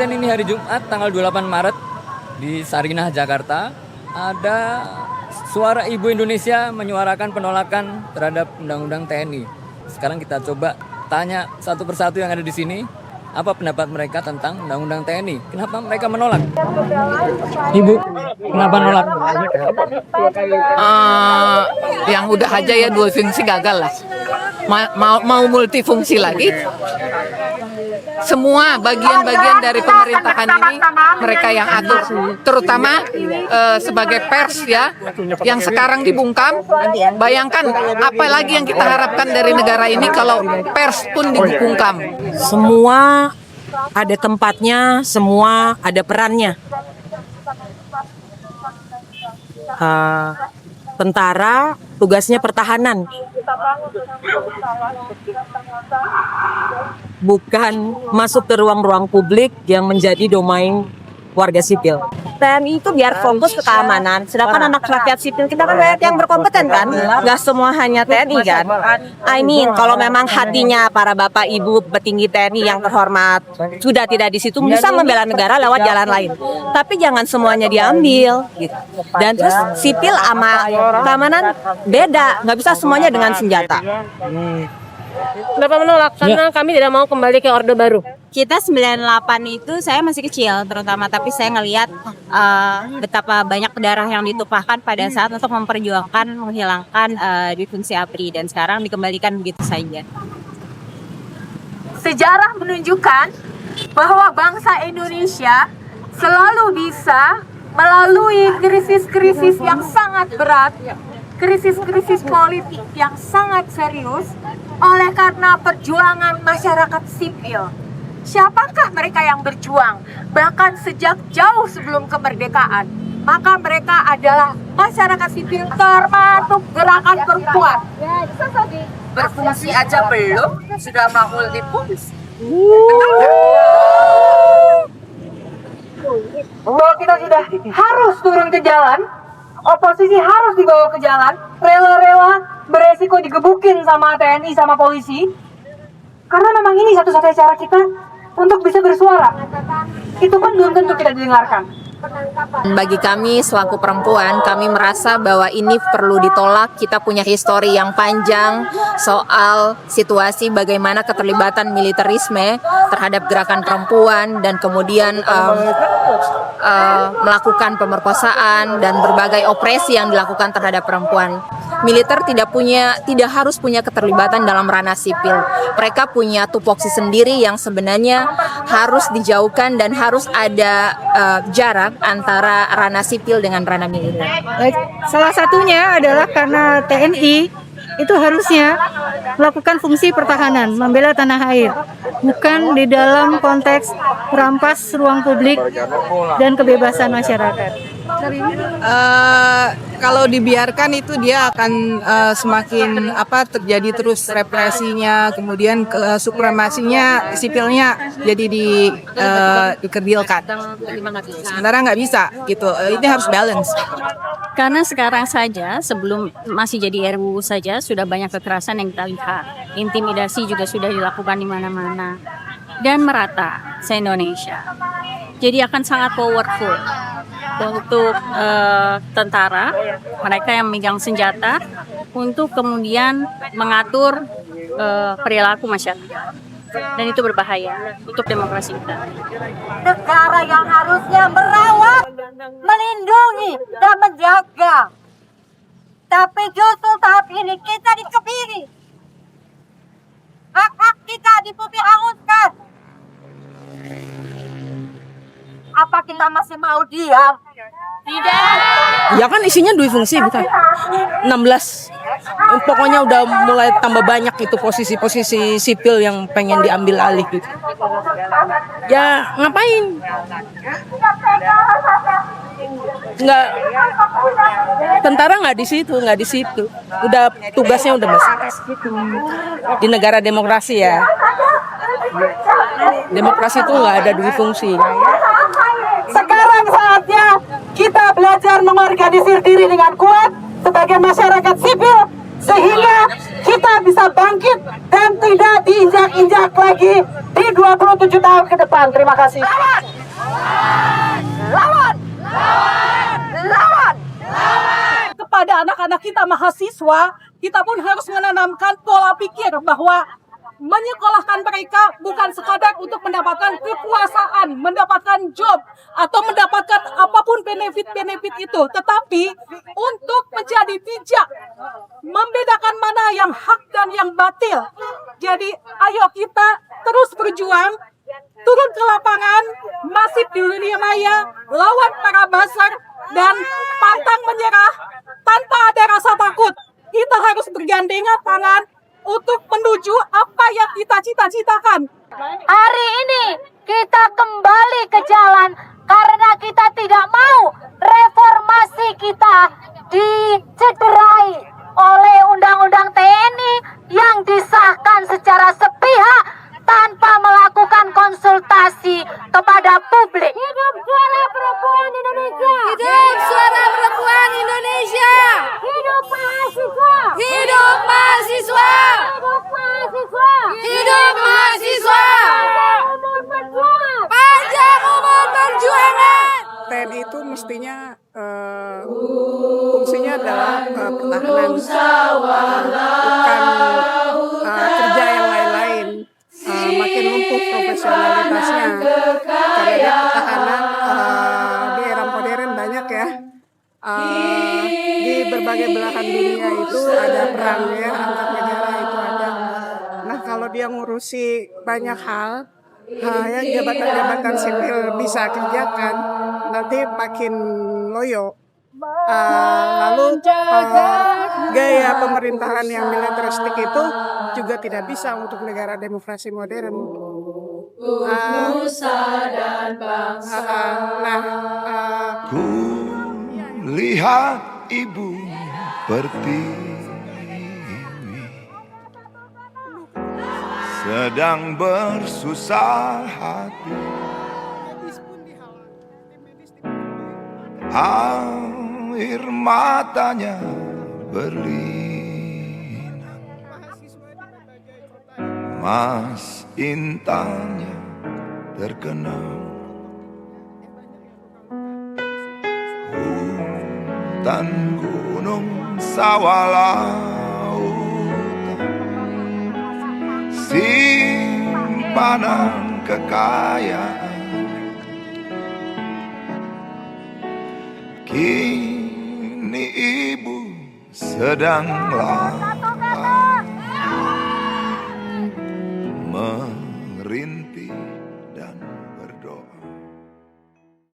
netizen ini hari Jumat tanggal 28 Maret di Sarinah, Jakarta, ada suara Ibu Indonesia menyuarakan penolakan terhadap Undang-Undang TNI. Sekarang kita coba tanya satu persatu yang ada di sini, apa pendapat mereka tentang Undang-Undang TNI? Kenapa mereka menolak? Ibu, kenapa menolak? Yang udah aja ya, dua fungsi gagal lah. Mau multifungsi lagi. Semua bagian-bagian dari pemerintahan ini mereka yang atur, terutama sebagai pers ya, yang sekarang dibungkam. Bayangkan apa lagi yang kita harapkan dari negara ini kalau pers pun dibungkam. Semua ada tempatnya, semua ada perannya. Tentara tugasnya pertahanan, bukan masuk ke ruang-ruang publik yang menjadi domain warga sipil. TNI itu biar fokus ke keamanan, sedangkan anak rakyat sipil kita kan rakyat yang berkompeten kan, nggak semua hanya TNI kan. Kalau memang hatinya para bapak ibu petinggi TNI yang terhormat sudah tidak di situ, bisa membela negara lewat jalan lain. Tapi jangan semuanya diambil. Gitu. Dan terus sipil sama keamanan beda, nggak bisa semuanya dengan senjata. Kenapa menolak? Karena kami tidak mau kembali ke Orde Baru. Kita 98 itu saya masih kecil terutama, tapi saya ngelihat betapa banyak darah yang ditumpahkan pada saat untuk memperjuangkan menghilangkan difungsi ABRI, dan sekarang dikembalikan begitu saja. Sejarah menunjukkan bahwa bangsa Indonesia selalu bisa melalui krisis-krisis yang sangat berat, krisis-krisis politik yang sangat serius oleh karena perjuangan masyarakat sipil. Siapakah mereka yang berjuang? Bahkan sejak jauh sebelum kemerdekaan, maka mereka adalah masyarakat sipil, termasuk gerakan perempuan. Berfungsi aja belum, sudah mau multifungsi. Bahwa kita sudah harus turun ke jalan, oposisi harus dibawa ke jalan, rela-rela beresiko digebukin sama TNI sama polisi, karena memang ini satu-satunya cara kita untuk bisa bersuara. Itu pun belum tentu kita didengarkan. Bagi kami selaku perempuan, kami merasa bahwa ini perlu ditolak. Kita punya histori yang panjang soal situasi bagaimana keterlibatan militerisme terhadap gerakan perempuan dan kemudian melakukan pemerkosaan dan berbagai opresi yang dilakukan terhadap perempuan. Militer tidak harus punya keterlibatan dalam ranah sipil. Mereka punya tupoksi sendiri yang sebenarnya harus dijauhkan dan harus ada jarak antara ranah sipil dengan ranah militer. Salah satunya adalah karena TNI itu harusnya melakukan fungsi pertahanan, membela tanah air, bukan di dalam konteks merampas ruang publik dan kebebasan masyarakat. Kalau dibiarkan itu dia akan semakin terjadi terus represinya, kemudian supremasinya sipilnya jadi dikerdilkan. Sementara nggak bisa gitu. Ini harus balance. Karena sekarang saja sebelum masih jadi RUU saja sudah banyak kekerasan yang kita lihat, intimidasi juga sudah dilakukan di mana-mana dan merata se-Indonesia. Jadi akan sangat powerful untuk tentara, mereka yang memegang senjata, untuk kemudian mengatur perilaku masyarakat. Dan itu berbahaya untuk demokrasi kita. Negara yang harusnya merawat, melindungi, dan menjaga. Tapi justru tahap ini kita dikebiri. Hak-hak kita dipupih hanguskan. Apa kita masih mau diam? Tidak. Ya kan isinya dua fungsi, bukan 16. Pokoknya udah mulai tambah banyak itu posisi-posisi sipil yang pengen diambil alih gitu. Ya ngapain? Nggak, tentara nggak di situ. Udah tugasnya udah masuk di negara demokrasi ya. Demokrasi itu nggak ada dua fungsi. Sekarang saatnya kita belajar mengorganisir diri dengan kuat sebagai masyarakat sipil, sehingga kita bisa bangkit dan tidak diinjak-injak lagi di 27 tahun ke depan. Terima kasih. Lawan! Lawan! Kepada anak-anak kita mahasiswa, kita pun harus menanamkan pola pikir bahwa menyekolahkan mereka bukan sekadar untuk mendapatkan kekuasaan, mendapatkan job, atau mendapatkan apapun benefit-benefit itu, tetapi untuk menjadi bijak, membedakan mana yang hak dan yang batil. Jadi ayo kita terus berjuang, turun ke lapangan, masif di dunia maya, lawan para buzzer, dan pantang menyerah tanpa ada rasa takut. Kita harus bergandengan tangan untuk menuju apa yang kita cita-citakan. Hari ini kita kembali ke jalan karena kita tidak mau reformasi kita dicederai oleh Undang-Undang TNI yang disahkan secara sepihak tanpa melakukan konsultasi kepada publik. Hidup suara perempuan Indonesia! Hidup suara perempuan Indonesia! Hidup mahasiswa! Hidup mahasiswa! Hidup mahasiswa! Hidup mahasiswa! Panjang umur perjuangan! TNI itu mestinya fungsinya adalah pertahanan, bukan kerja yang lain-lain. Makin lumpuh profesionalitasnya karena dia pertahanan di era modern banyak ya, di berbagai belahan dunia itu ada perang ya, antar negara itu ada. Nah kalau dia ngurusi banyak hal yang jabatan-jabatan sipil bisa kerjakan, nanti makin loyo. Lalu gaya pemerintahan yang militeristik itu juga tidak bisa untuk negara demokrasi modern. Ku lihat ibu pertiwi sedang bersusah hati. Air matanya berlinang, mas intannya terkenang. Hutan, gunung, sawah, lautan, simpanan kekayaan. Kini ibu sedang lapar, merintih dan berdoa.